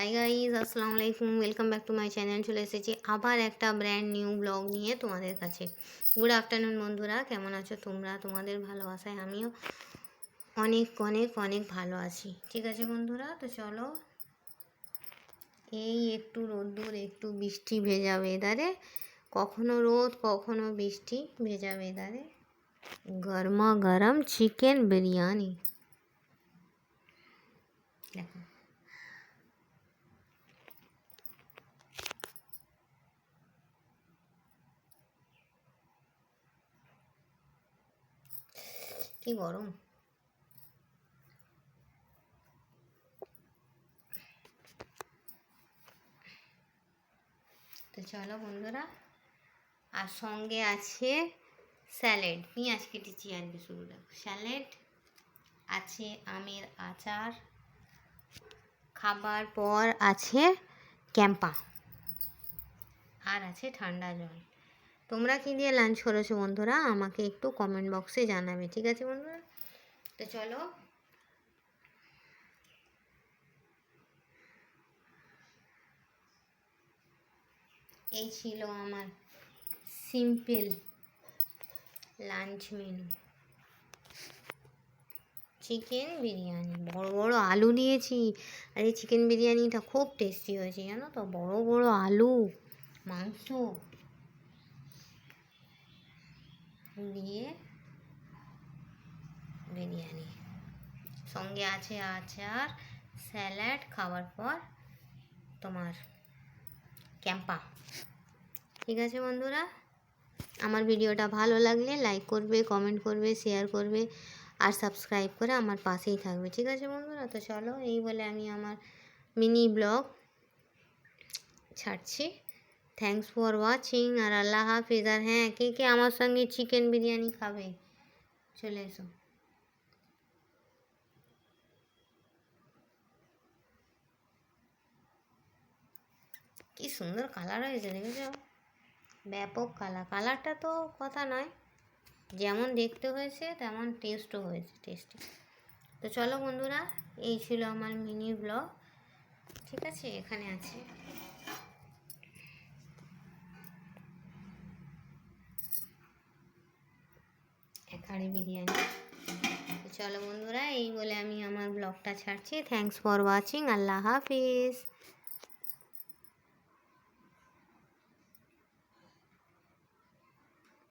Hi guys, আসসালামু আলাইকুম। Welcome back to my channel. চলে এসেছি আবার একটা ব্র্যান্ড নিউ ব্লগ নিয়ে তোমাদের কাছে। গুড আফটারনুন বন্ধুরা, কেমন আছো তোমরা? তোমাদের ভালোবাসায় আমিও অনেক অনেক অনেক ভালো আছি। ঠিক আছে বন্ধুরা, তো চলো, এই একটু রোদ্দুর একটু বৃষ্টি ভেজা ওয়েদারে, কখনো রোদ কখনো বৃষ্টি ভেজা ওয়েদারে গরমা গরম চিকেন বিরিয়ানি। দেখো কি গরম। তো চলো বন্ধুরা, আর সঙ্গে আছে স্যালাড, পেঁয়াজ কেটেছি আর কি, শুরু দেখো স্যালাড আছে, আমের আচার, খাবার পর আছে ক্যাম্পা, আর আছে ঠান্ডা জল। তোমরা কি দিয়ে লাঞ্চ করেছো বন্ধুরা? আমাকে একটু কমেন্ট বক্সে জানাবে, ঠিক আছে বন্ধুরা? তো চলো, এই ছিল আমার simple lunch menu. Chicken biryani, বড় বড় আলু দিয়েছি, আর এই চিকেন বিরিয়ানিটা খুব টেস্টি হয়েছে জানো তো। বড় বড় আলু, মাংস দিয়ে বিরিয়ানি, সঙ্গে আছে আচার, স্যালাড, খাওয়ার পর তোমার ক্যাম্পা। ঠিক আছে বন্ধুরা, আমার ভিডিওটা ভালো লাগলে লাইক করবে, কমেন্ট করবে, শেয়ার করবে, আর সাবস্ক্রাইব করে আমার পাশেই থাকবে। ঠিক আছে বন্ধুরা, তো চলো, এই বলে আমি আমার মিনি ব্লগ ছাড়ছি। থ্যাংকস ফর ওয়াচিং, আর আল্লাহ হাফিজ। আর হ্যাঁ, কে কে আমার সঙ্গে চিকেন বিরিয়ানি খাবে চলে এসো। কি সুন্দর কালার হয়েছে দেখেছো, ব্যাপক কালারটা তো কথা নয়, যেমন দেখতে হয়েছে তেমন টেস্টও হয়েছে, টেস্টি। তো চলো বন্ধুরা, এই ছিল আমার মিনি ব্লগ। ঠিক আছে, এখানে আছে এক হাঁড়ি বিরিয়ানি। তো চলো বন্ধুরা, এই বলে আমি আমার ব্লগটা ছাড়ছি। Thanks for watching, Allah Hafiz.